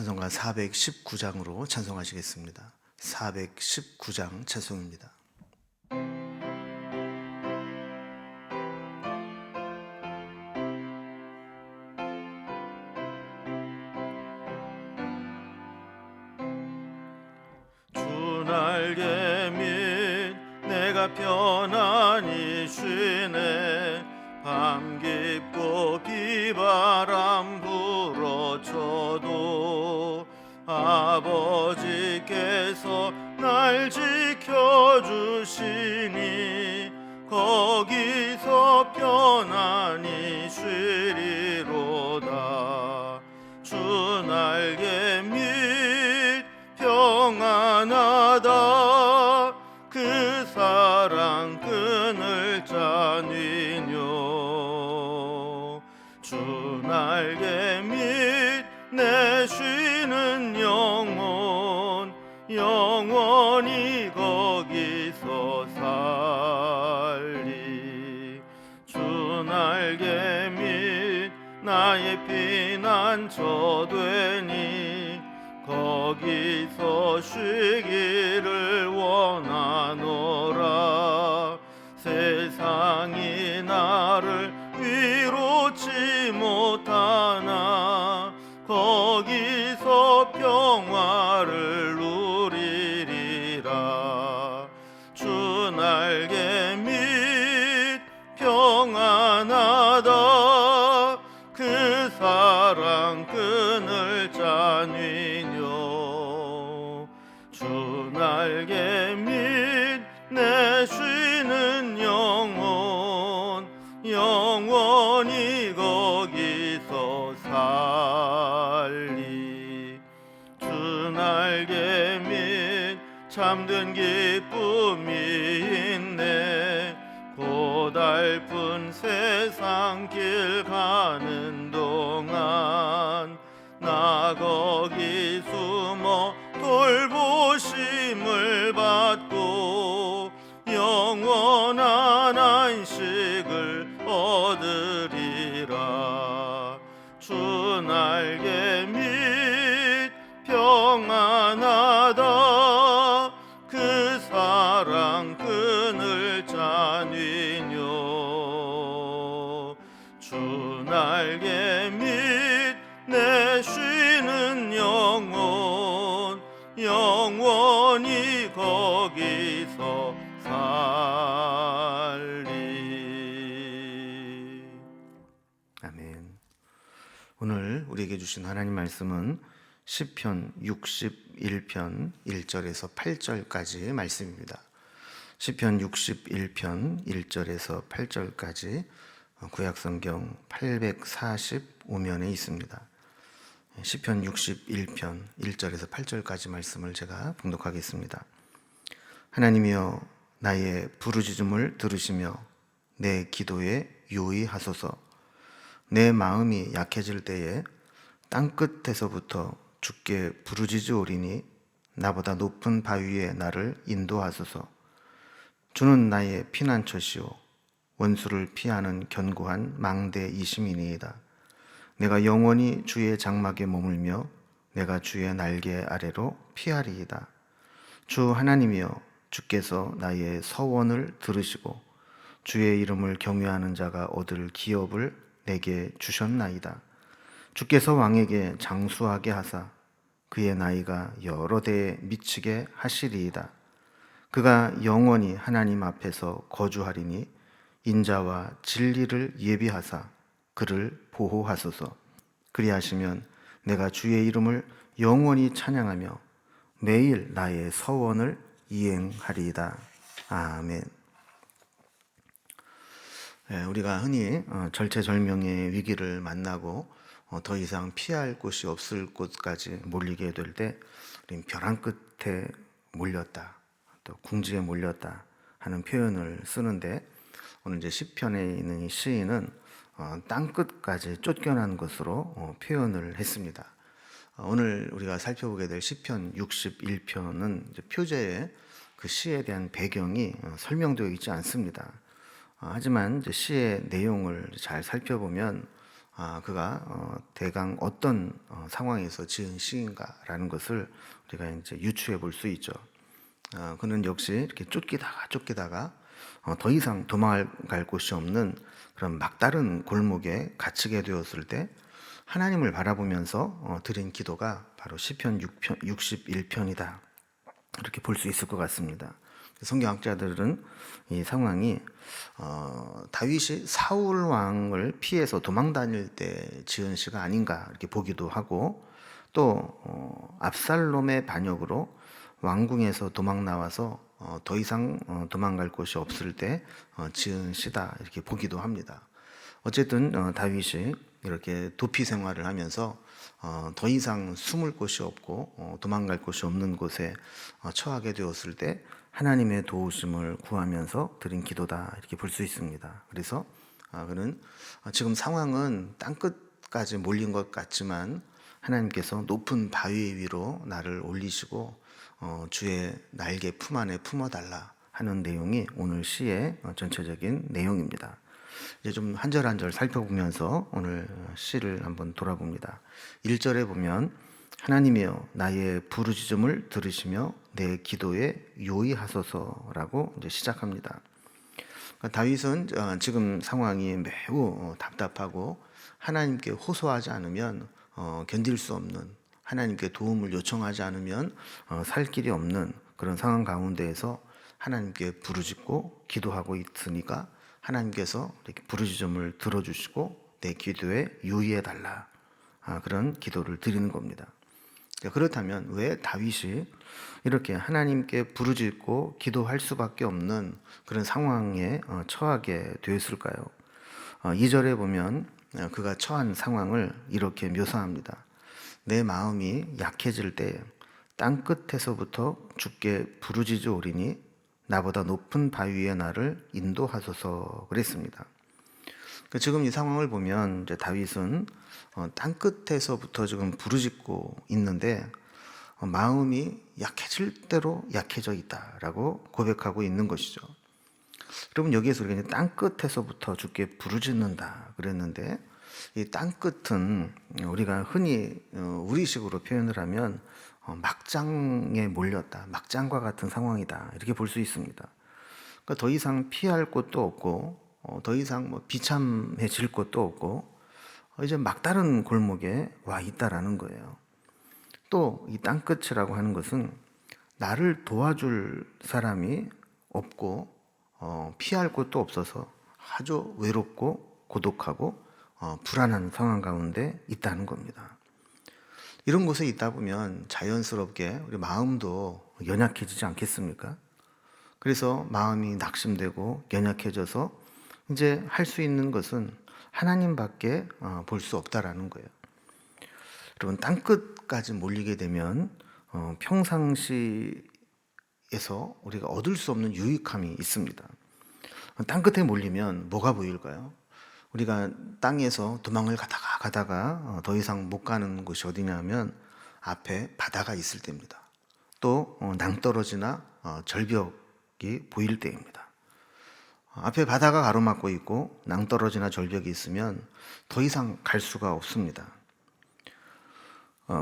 찬송가 419장으로 찬송하시겠습니다. 419장 찬송입니다. 주 날개 밑 내가 편안히 쉬네. 밤 깊고 비바람 불어쳐도 아버지께서 날 지켜주시니 거기서 편안히 쉬리로다. 주 날개 밑 평안하다. 그 사랑 끈을 짜니뇨. 주 날개 밑 내 쉬는 영혼 영원히 거기서 살리. 주 날개 밑 나의 피난처 되니 거기서 쉬기를 원하노라. 세상이 나를 위로치 못하나 거기서 평화를 누리리라. 주 날개 밑 평안하다. 그 사랑 끈을 짜니뇨. 주 날개 밑 내 쉬는 영혼 영원히 거기서 살리. 주 날개 밑 참된 기쁨이 있네. 고달픈 세상 길 가는 동안 나 거기 숨어 돌보심을 받고 영원한 안식을 얻으리라. 주 날개 밑 평안하다. 그 사랑 끈을 짜니뇨. 주 날개 밑 내 쉬는 영혼 영원히 거기서 살리. 아멘. 오늘 우리에게 주신 하나님 말씀은 시편 61편 1절에서 8절까지 말씀입니다. 시편 61편 1절에서 8절까지 구약성경 845면에 있습니다. 시편 61편 1절에서 8절까지 말씀을 제가 봉독하겠습니다. 하나님이여 나의 부르짖음을 들으시며 내 기도에 유의하소서. 내 마음이 약해질 때에 땅끝에서부터 주께 부르짖으오리니 나보다 높은 바위에 나를 인도하소서. 주는 나의 피난처시오 원수를 피하는 견고한 망대이심이니이다. 내가 영원히 주의 장막에 머물며 내가 주의 날개 아래로 피하리이다. 주 하나님이여 주께서 나의 서원을 들으시고 주의 이름을 경외하는 자가 얻을 기업을 내게 주셨나이다. 주께서 왕에게 장수하게 하사 그의 나이가 여러 대에 미치게 하시리이다. 그가 영원히 하나님 앞에서 거주하리니 인자와 진리를 예비하사 그를 보호하소서. 그리하시면 내가 주의 이름을 영원히 찬양하며 매일 나의 서원을 이행하리이다. 아멘. 우리가 흔히 절체절명의 위기를 만나고 더 이상 피할 곳이 없을 곳까지 몰리게 될 때 우린 벼랑 끝에 몰렸다, 또 궁지에 몰렸다 하는 표현을 쓰는데, 오늘 이제 시편에 있는 이 시인은 땅끝까지 쫓겨난 것으로 표현을 했습니다. 오늘 우리가 살펴보게 될 시편 61편은 표제에 그 시에 대한 배경이 설명되어 있지 않습니다. 하지만 이제 시의 내용을 잘 살펴보면 그가 대강 어떤 상황에서 지은 시인가라는 것을 우리가 이제 유추해 볼 수 있죠. 그는 역시 이렇게 쫓기다가 더 이상 도망갈 곳이 없는 그런 막다른 골목에 갇히게 되었을 때 하나님을 바라보면서 드린 기도가 바로 시편 61편이다. 이렇게 볼 수 있을 것 같습니다. 성경학자들은 이 상황이 다윗이 사울 왕을 피해서 도망 다닐 때 지은 시가 아닌가 이렇게 보기도 하고, 또 압살롬의 반역으로 왕궁에서 도망 나와서 더 이상 도망갈 곳이 없을 때 지은 시다 이렇게 보기도 합니다. 어쨌든 다윗이 이렇게 도피 생활을 하면서 더 이상 숨을 곳이 없고 도망갈 곳이 없는 곳에 처하게 되었을 때 하나님의 도우심을 구하면서 드린 기도다 이렇게 볼 수 있습니다. 그래서 그는 지금 상황은 땅끝까지 몰린 것 같지만 하나님께서 높은 바위 위로 나를 올리시고 주의 날개 품 안에 품어달라 하는 내용이 오늘 시의 전체적인 내용입니다. 이제 좀 한 절 한 절 살펴보면서 오늘 시를 한번 돌아봅니다. 1절에 보면 하나님이여 나의 부르짖음을 들으시며 내 기도에 요의하소서라고 이제 시작합니다. 다윗은 지금 상황이 매우 답답하고 하나님께 호소하지 않으면 견딜 수 없는, 하나님께 도움을 요청하지 않으면 살 길이 없는 그런 상황 가운데에서 하나님께 부르짖고 기도하고 있으니까 하나님께서 이렇게 부르짖음을 들어주시고 내 기도에 유의해달라, 그런 기도를 드리는 겁니다. 그렇다면 왜 다윗이 이렇게 하나님께 부르짖고 기도할 수밖에 없는 그런 상황에 처하게 되었을까요? 2절에 보면 그가 처한 상황을 이렇게 묘사합니다. 내 마음이 약해질 때 땅끝에서부터 주께 부르짖으오리니 나보다 높은 바위에 나를 인도하소서 그랬습니다. 지금 이 상황을 보면 이제 다윗은 땅끝에서부터 지금 부르짖고 있는데 마음이 약해질 대로 약해져 있다라고 고백하고 있는 것이죠. 여러분, 여기에서 우리가 땅끝에서부터 주께 부르짖는다 그랬는데, 이 땅끝은 우리가 흔히 우리식으로 표현을 하면 막장에 몰렸다, 막장과 같은 상황이다 이렇게 볼 수 있습니다. 그러니까 더 이상 피할 곳도 없고 더 이상 비참해질 곳도 없고 이제 막다른 골목에 와 있다라는 거예요. 또 이 땅끝이라고 하는 것은 나를 도와줄 사람이 없고 피할 곳도 없어서 아주 외롭고 고독하고 불안한 상황 가운데 있다는 겁니다. 이런 곳에 있다 보면 자연스럽게 우리 마음도 연약해지지 않겠습니까? 그래서 마음이 낙심되고 연약해져서 이제 할 수 있는 것은 하나님밖에 볼 수 없다라는 거예요. 여러분, 땅끝까지 몰리게 되면 평상시에서 우리가 얻을 수 없는 유익함이 있습니다. 땅끝에 몰리면 뭐가 보일까요? 우리가 땅에서 도망을 가다가 더 이상 못 가는 곳이 어디냐면 앞에 바다가 있을 때입니다. 또 낭떠러지나 절벽이 보일 때입니다. 앞에 바다가 가로막고 있고 낭떠러지나 절벽이 있으면 더 이상 갈 수가 없습니다.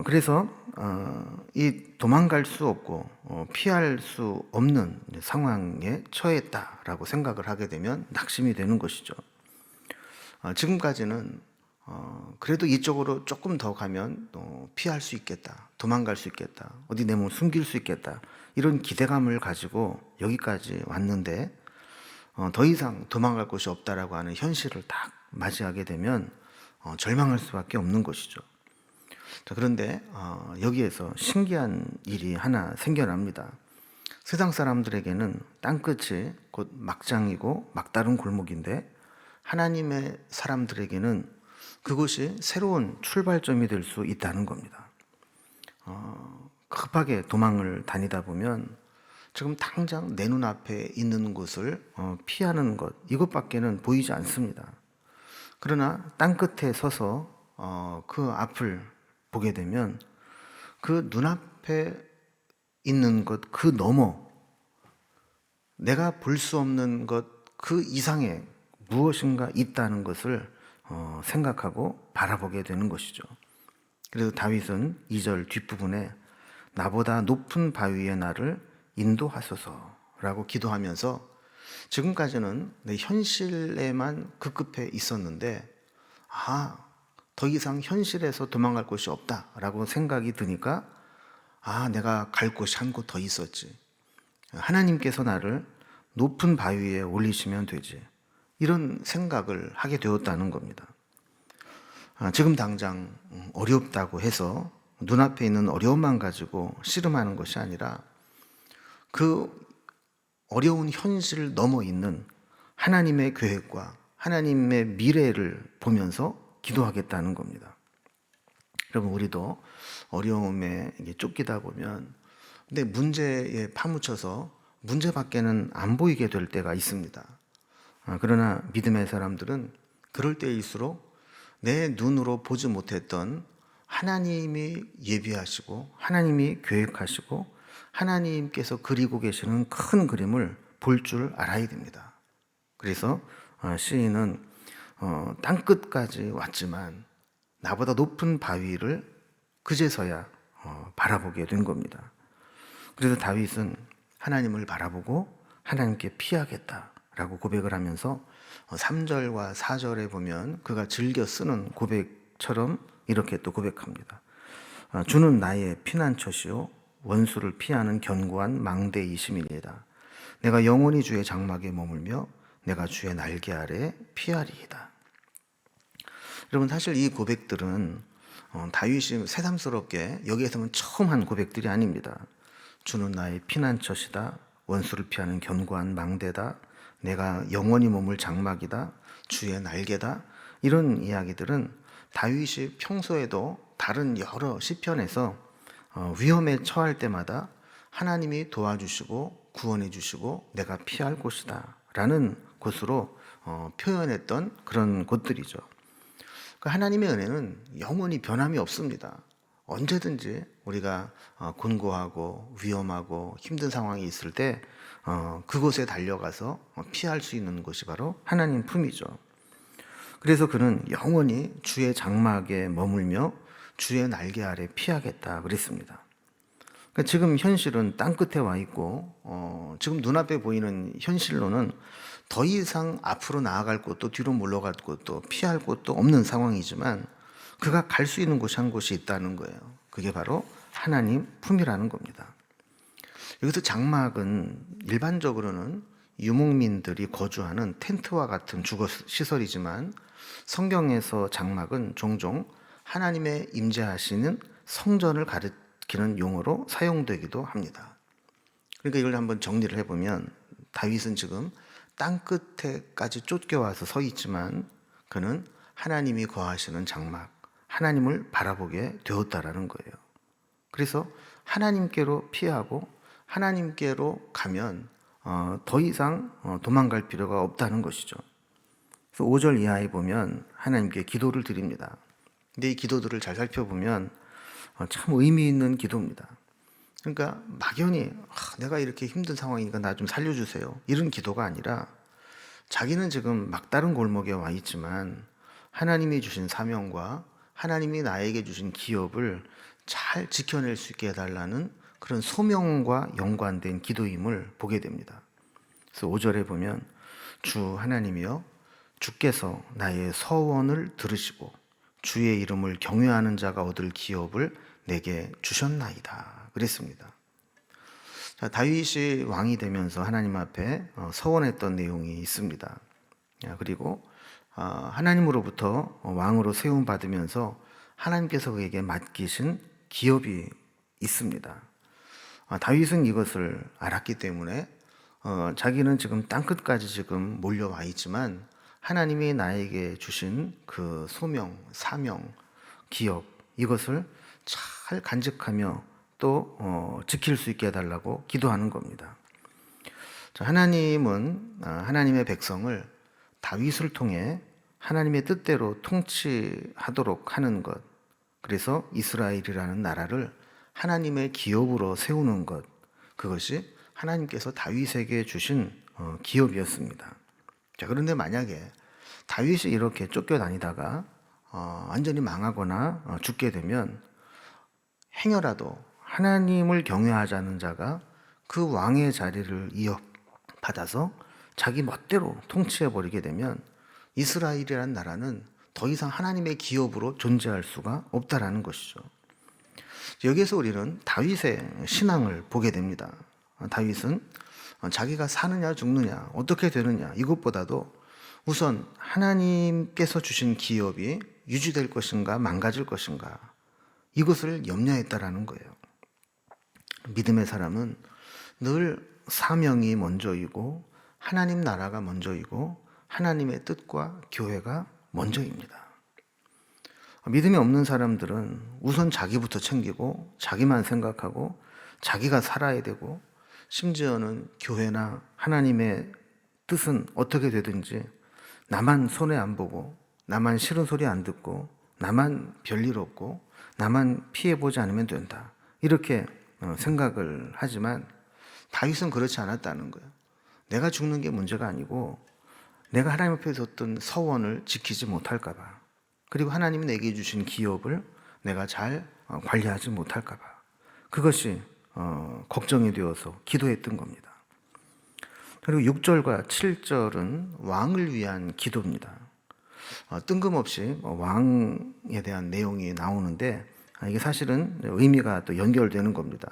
그래서 이 도망갈 수 없고 피할 수 없는 상황에 처했다라고 생각을 하게 되면 낙심이 되는 것이죠. 지금까지는 그래도 이쪽으로 조금 더 가면 피할 수 있겠다, 도망갈 수 있겠다, 어디 내 몸을 숨길 수 있겠다, 이런 기대감을 가지고 여기까지 왔는데 더 이상 도망갈 곳이 없다라고 하는 현실을 딱 맞이하게 되면 절망할 수밖에 없는 것이죠. 그런데 여기에서 신기한 일이 하나 생겨납니다. 세상 사람들에게는 땅끝이 곧 막장이고 막다른 골목인데 하나님의 사람들에게는 그곳이 새로운 출발점이 될 수 있다는 겁니다. 급하게 도망을 다니다 보면 지금 당장 내 눈앞에 있는 곳을 피하는 것, 이것밖에는 보이지 않습니다. 그러나 땅끝에 서서 그 앞을 보게 되면 그 눈앞에 있는 것 그 너머, 내가 볼 수 없는 것 그 이상의 무엇인가 있다는 것을 생각하고 바라보게 되는 것이죠. 그래서 다윗은 2절 뒷부분에 나보다 높은 바위에 나를 인도하소서라고 기도하면서 지금까지는 내 현실에만 급급해 있었는데 더 이상 현실에서 도망갈 곳이 없다라고 생각이 드니까 내가 갈 곳이 한 곳 더 있었지. 하나님께서 나를 높은 바위에 올리시면 되지. 이런 생각을 하게 되었다는 겁니다. 지금 당장 어렵다고 해서 눈앞에 있는 어려움만 가지고 씨름하는 것이 아니라 그 어려운 현실을 넘어 있는 하나님의 계획과 하나님의 미래를 보면서 기도하겠다는 겁니다. 여러분, 우리도 어려움에 쫓기다 보면 근데 문제에 파묻혀서 문제밖에는 안 보이게 될 때가 있습니다. 그러나 믿음의 사람들은 그럴 때일수록 내 눈으로 보지 못했던 하나님이 예비하시고 하나님이 계획하시고 하나님께서 그리고 계시는 큰 그림을 볼 줄 알아야 됩니다. 그래서 시인은 땅끝까지 왔지만 나보다 높은 바위를 그제서야 바라보게 된 겁니다. 그래서 다윗은 하나님을 바라보고 하나님께 피하겠다라고 고백을 하면서 3절과 4절에 보면 그가 즐겨 쓰는 고백처럼 이렇게 또 고백합니다. 주는 나의 피난처시요 원수를 피하는 견고한 망대이심이니이다. 내가 영원히 주의 장막에 머물며 내가 주의 날개 아래 피하리이다. 여러분, 사실 이 고백들은 다윗이 새삼스럽게 여기에서는 처음 한 고백들이 아닙니다. 주는 나의 피난처시다. 원수를 피하는 견고한 망대다. 내가 영원히 머물 장막이다. 주의 날개다. 이런 이야기들은 다윗이 평소에도 다른 여러 시편에서 위험에 처할 때마다 하나님이 도와주시고 구원해 주시고 내가 피할 곳이다 라는 곳으로 표현했던 그런 곳들이죠. 하나님의 은혜는 영원히 변함이 없습니다. 언제든지 우리가 곤고하고 위험하고 힘든 상황이 있을 때 그곳에 달려가서 피할 수 있는 곳이 바로 하나님 품이죠. 그래서 그는 영원히 주의 장막에 머물며 주의 날개 아래 피하겠다 그랬습니다. 그러니까 지금 현실은 땅끝에 와 있고 지금 눈앞에 보이는 현실로는 더 이상 앞으로 나아갈 곳도 뒤로 물러갈 곳도 피할 곳도 없는 상황이지만 그가 갈 수 있는 곳이 한 곳이 있다는 거예요. 그게 바로 하나님 품이라는 겁니다. 여기서 장막은 일반적으로는 유목민들이 거주하는 텐트와 같은 주거 시설이지만 성경에서 장막은 종종 하나님의 임재하시는 성전을 가리키는 용어로 사용되기도 합니다. 그러니까 이걸 한번 정리를 해보면 다윗은 지금 땅끝에까지 쫓겨와서 서 있지만 그는 하나님이 거하시는 장막, 하나님을 바라보게 되었다라는 거예요. 그래서 하나님께로 피하고 하나님께로 가면 더 이상 도망갈 필요가 없다는 것이죠. 그래서 5절 이하에 보면 하나님께 기도를 드립니다. 근데 이 기도들을 잘 살펴보면 참 의미 있는 기도입니다. 그러니까 막연히 내가 이렇게 힘든 상황이니까 나 좀 살려주세요 이런 기도가 아니라 자기는 지금 막다른 골목에 와 있지만 하나님이 주신 사명과 하나님이 나에게 주신 기업을 잘 지켜낼 수 있게 해달라는 그런 소명과 연관된 기도임을 보게 됩니다. 그래서 5절에 보면 주 하나님이여 주께서 나의 서원을 들으시고 주의 이름을 경외하는 자가 얻을 기업을 내게 주셨나이다 그랬습니다. 자, 다윗이 왕이 되면서 하나님 앞에 서원했던 내용이 있습니다. 그리고 하나님으로부터 왕으로 세움 받으면서 하나님께서 그에게 맡기신 기업이 있습니다. 다윗은 이것을 알았기 때문에 자기는 지금 땅끝까지 지금 몰려와 있지만 하나님이 나에게 주신 그 소명, 사명, 기업 이것을 잘 간직하며 또 지킬 수 있게 해달라고 기도하는 겁니다. 하나님은 하나님의 백성을 다윗을 통해 하나님의 뜻대로 통치하도록 하는 것, 그래서 이스라엘이라는 나라를 하나님의 기업으로 세우는 것, 그것이 하나님께서 다윗에게 주신 기업이었습니다. 자, 그런데 만약에 다윗이 이렇게 쫓겨다니다가 완전히 망하거나 죽게 되면 행여라도 하나님을 경외하지 않는 자가 그 왕의 자리를 이어받아서 자기 멋대로 통치해버리게 되면 이스라엘이라는 나라는 더 이상 하나님의 기업으로 존재할 수가 없다라는 것이죠. 여기에서 우리는 다윗의 신앙을 보게 됩니다. 다윗은 자기가 사느냐 죽느냐 어떻게 되느냐 이것보다도 우선 하나님께서 주신 기업이 유지될 것인가 망가질 것인가 이것을 염려했다라는 거예요. 믿음의 사람은 늘 사명이 먼저이고 하나님 나라가 먼저이고 하나님의 뜻과 교회가 먼저입니다. 믿음이 없는 사람들은 우선 자기부터 챙기고 자기만 생각하고 자기가 살아야 되고 심지어는 교회나 하나님의 뜻은 어떻게 되든지 나만 손해 안 보고 나만 싫은 소리 안 듣고 나만 별일 없고 나만 피해보지 않으면 된다 이렇게 생각을 하지만 다윗은 그렇지 않았다는 거예요. 내가 죽는 게 문제가 아니고 내가 하나님 앞에 뒀던 서원을 지키지 못할까 봐 그리고 하나님이 내게 주신 기업을 내가 잘 관리하지 못할까 봐 그것이 걱정이 되어서 기도했던 겁니다. 그리고 6절과 7절은 왕을 위한 기도입니다. 뜬금없이 왕에 대한 내용이 나오는데 이게 사실은 의미가 또 연결되는 겁니다.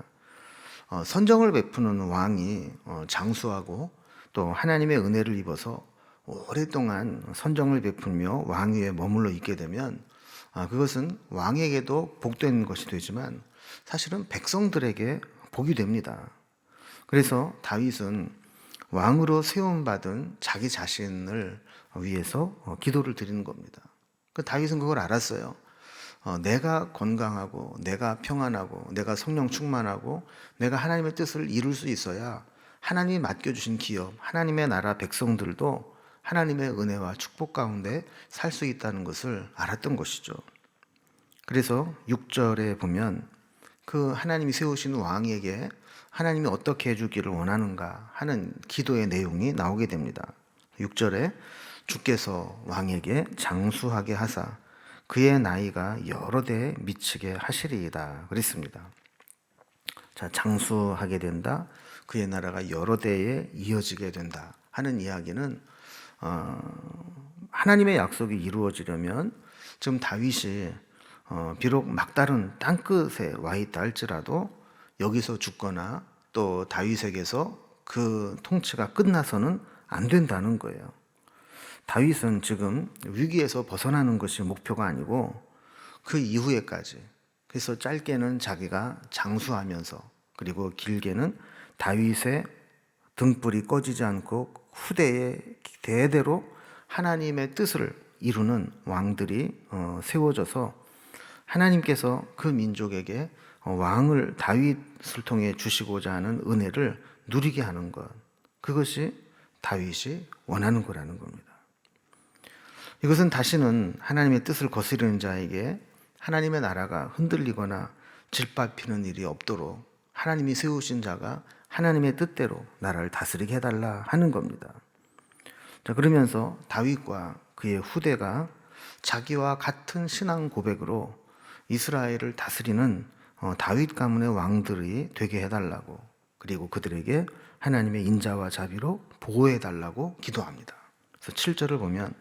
선정을 베푸는 왕이 장수하고 또 하나님의 은혜를 입어서 오랫동안 선정을 베풀며 왕위에 머물러 있게 되면 그것은 왕에게도 복된 것이 되지만 사실은 백성들에게 복이 됩니다. 그래서 다윗은 왕으로 세움받은 자기 자신을 위해서 기도를 드리는 겁니다. 다윗은 그걸 알았어요. 내가 건강하고 내가 평안하고 내가 성령 충만하고 내가 하나님의 뜻을 이룰 수 있어야 하나님이 맡겨주신 기업, 하나님의 나라 백성들도 하나님의 은혜와 축복 가운데 살 수 있다는 것을 알았던 것이죠. 그래서 6절에 보면 그 하나님이 세우신 왕에게 하나님이 어떻게 해주기를 원하는가 하는 기도의 내용이 나오게 됩니다. 6절에 주께서 왕에게 장수하게 하사 그의 나이가 여러 대에 미치게 하시리이다 그랬습니다. 자, 장수하게 된다, 그의 나라가 여러 대에 이어지게 된다 하는 이야기는 하나님의 약속이 이루어지려면 지금 다윗이 비록 막다른 땅끝에 와 있다 할지라도 여기서 죽거나 또 다윗에게서 그 통치가 끝나서는 안 된다는 거예요. 다윗은 지금 위기에서 벗어나는 것이 목표가 아니고 그 이후에까지, 그래서 짧게는 자기가 장수하면서 그리고 길게는 다윗의 등불이 꺼지지 않고 후대에 대대로 하나님의 뜻을 이루는 왕들이 세워져서 하나님께서 그 민족에게 왕을 다윗을 통해 주시고자 하는 은혜를 누리게 하는 것, 그것이 다윗이 원하는 거라는 겁니다. 이것은 다시는 하나님의 뜻을 거스르는 자에게 하나님의 나라가 흔들리거나 질밟히는 일이 없도록 하나님이 세우신 자가 하나님의 뜻대로 나라를 다스리게 해달라 하는 겁니다. 자, 그러면서 다윗과 그의 후대가 자기와 같은 신앙 고백으로 이스라엘을 다스리는 다윗 가문의 왕들이 되게 해달라고, 그리고 그들에게 하나님의 인자와 자비로 보호해달라고 기도합니다. 그래서 7절을 보면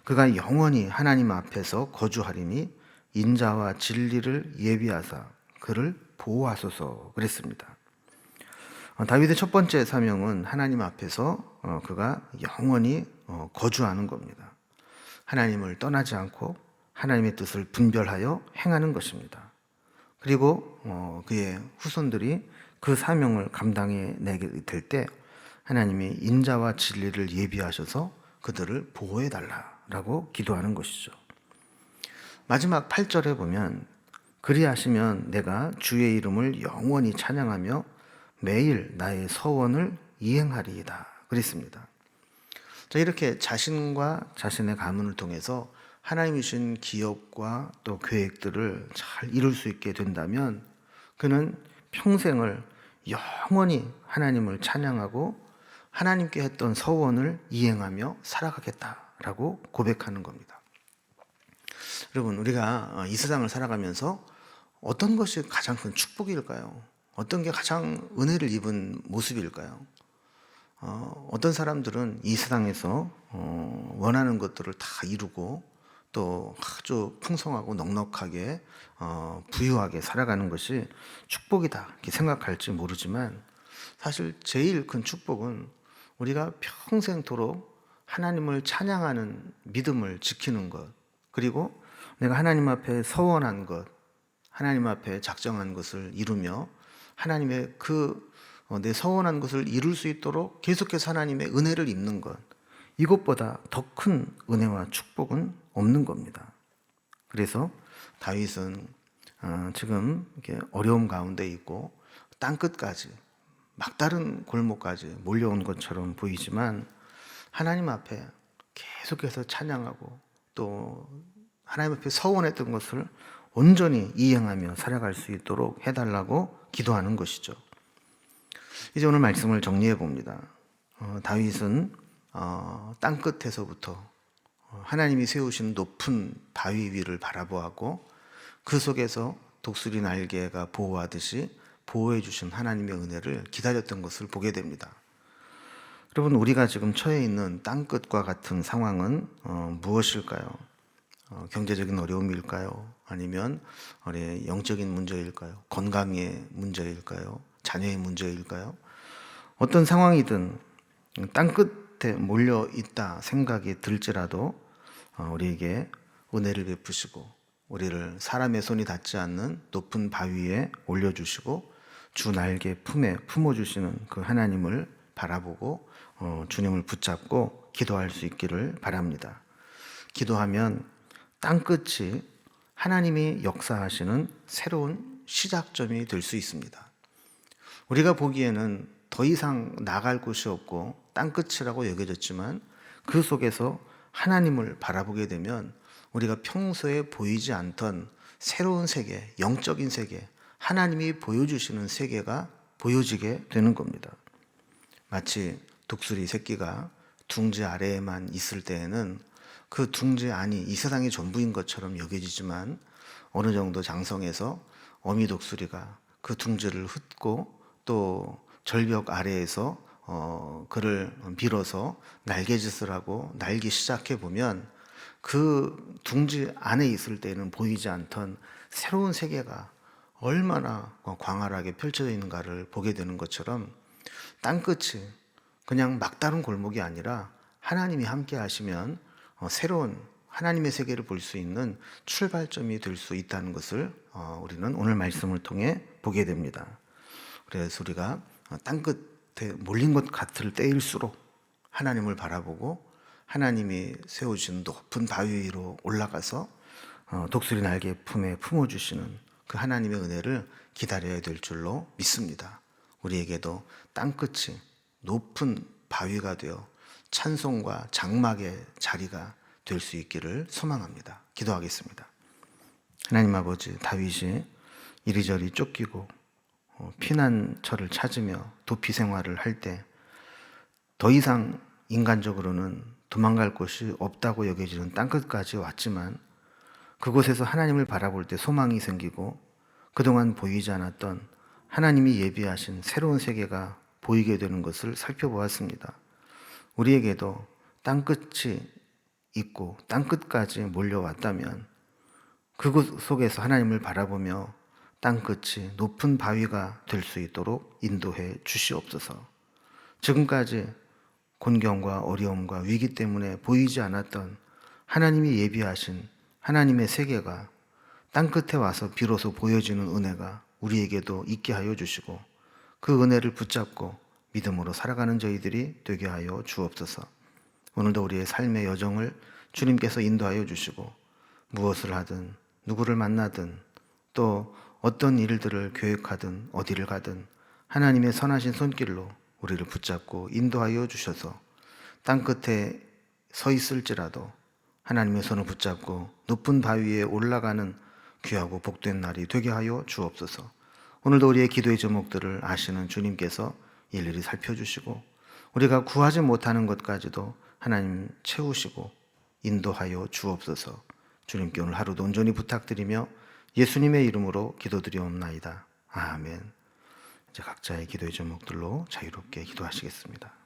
그가 영원히 하나님 앞에서 거주하리니 인자와 진리를 예비하사 그를 보호하소서 그랬습니다. 다윗의 첫 번째 사명은 하나님 앞에서 그가 영원히 거주하는 겁니다. 하나님을 떠나지 않고 하나님의 뜻을 분별하여 행하는 것입니다. 그리고 그의 후손들이 그 사명을 감당해내게 될 때 하나님이 인자와 진리를 예비하셔서 그들을 보호해달라고 기도하는 것이죠. 마지막 8절에 보면 그리하시면 내가 주의 이름을 영원히 찬양하며 매일 나의 서원을 이행하리이다 그랬습니다. 자, 이렇게 자신과 자신의 가문을 통해서 하나님이 주신 기업과 또 계획들을 잘 이룰 수 있게 된다면 그는 평생을 영원히 하나님을 찬양하고 하나님께 했던 서원을 이행하며 살아가겠다라고 고백하는 겁니다. 여러분, 우리가 이 세상을 살아가면서 어떤 것이 가장 큰 축복일까요? 어떤 게 가장 은혜를 입은 모습일까요? 어떤 사람들은 이 세상에서 원하는 것들을 다 이루고 또 아주 풍성하고 넉넉하게 부유하게 살아가는 것이 축복이다 이렇게 생각할지 모르지만, 사실 제일 큰 축복은 우리가 평생토록 하나님을 찬양하는 믿음을 지키는 것, 그리고 내가 하나님 앞에 서원한 것, 하나님 앞에 작정한 것을 이루며 하나님의 내 서원한 것을 이룰 수 있도록 계속해서 하나님의 은혜를 입는 것, 이것보다 더 큰 은혜와 축복은 없는 겁니다. 그래서 다윗은 지금 이렇게 어려움 가운데 있고 땅끝까지, 막다른 골목까지 몰려온 것처럼 보이지만, 하나님 앞에 계속해서 찬양하고 또 하나님 앞에 서원했던 것을 온전히 이행하며 살아갈 수 있도록 해달라고 기도하는 것이죠. 이제 오늘 말씀을 정리해 봅니다. 다윗은 땅끝에서부터 하나님이 세우신 높은 바위 위를 바라보았고, 그 속에서 독수리 날개가 보호하듯이 보호해 주신 하나님의 은혜를 기다렸던 것을 보게 됩니다. 여러분, 우리가 지금 처해 있는 땅끝과 같은 상황은 무엇일까요? 경제적인 어려움일까요? 아니면 영적인 문제일까요? 건강의 문제일까요? 자녀의 문제일까요? 어떤 상황이든 땅끝에 몰려 있다 생각이 들지라도 우리에게 은혜를 베푸시고 우리를 사람의 손이 닿지 않는 높은 바위에 올려주시고 주 날개 품에 품어주시는 그 하나님을 바라보고 주님을 붙잡고 기도할 수 있기를 바랍니다. 기도하면 땅끝이 하나님이 역사하시는 새로운 시작점이 될 수 있습니다. 우리가 보기에는 더 이상 나갈 곳이 없고 땅끝이라고 여겨졌지만, 그 속에서 하나님을 바라보게 되면 우리가 평소에 보이지 않던 새로운 세계, 영적인 세계, 하나님이 보여주시는 세계가 보여지게 되는 겁니다. 마치 독수리 새끼가 둥지 아래에만 있을 때에는 그 둥지 안이 이 세상이 전부인 것처럼 여겨지지만, 어느 정도 장성해서 어미 독수리가 그 둥지를 흩고 또 절벽 아래에서 그를 밀어서 날개짓을 하고 날기 시작해 보면, 그 둥지 안에 있을 때는 보이지 않던 새로운 세계가 얼마나 광활하게 펼쳐져 있는가를 보게 되는 것처럼, 땅끝이 그냥 막다른 골목이 아니라 하나님이 함께 하시면 새로운 하나님의 세계를 볼 수 있는 출발점이 될 수 있다는 것을 우리는 오늘 말씀을 통해 보게 됩니다. 그래서 우리가 땅끝에 몰린 것 같을 때일수록 하나님을 바라보고 하나님이 세우신 높은 바위 위로 올라가서 독수리 날개 품에 품어주시는 그 하나님의 은혜를 기다려야 될 줄로 믿습니다. 우리에게도 땅끝이 높은 바위가 되어 찬송과 장막의 자리가 될 수 있기를 소망합니다. 기도하겠습니다. 하나님 아버지, 다윗이 이리저리 쫓기고 피난처를 찾으며 도피 생활을 할 때 더 이상 인간적으로는 도망갈 곳이 없다고 여겨지는 땅끝까지 왔지만, 그곳에서 하나님을 바라볼 때 소망이 생기고 그동안 보이지 않았던 하나님이 예비하신 새로운 세계가 보이게 되는 것을 살펴보았습니다. 우리에게도 땅끝이 있고 땅끝까지 몰려왔다면 그곳 속에서 하나님을 바라보며 땅끝이 높은 바위가 될 수 있도록 인도해 주시옵소서. 지금까지 곤경과 어려움과 위기 때문에 보이지 않았던 하나님이 예비하신 하나님의 세계가 땅끝에 와서 비로소 보여지는 은혜가 우리에게도 있게 하여 주시고, 그 은혜를 붙잡고 믿음으로 살아가는 저희들이 되게 하여 주옵소서. 오늘도 우리의 삶의 여정을 주님께서 인도하여 주시고, 무엇을 하든 누구를 만나든 또 어떤 일들을 계획하든 어디를 가든 하나님의 선하신 손길로 우리를 붙잡고 인도하여 주셔서 땅끝에 서 있을지라도 하나님의 손을 붙잡고 높은 바위에 올라가는 귀하고 복된 날이 되게 하여 주옵소서. 오늘도 우리의 기도의 제목들을 아시는 주님께서 일일이 살펴주시고 우리가 구하지 못하는 것까지도 하나님 채우시고 인도하여 주옵소서. 주님께 오늘 하루도 온전히 부탁드리며 예수님의 이름으로 기도드리옵나이다. 아멘. 이제 각자의 기도의 제목들로 자유롭게 기도하시겠습니다.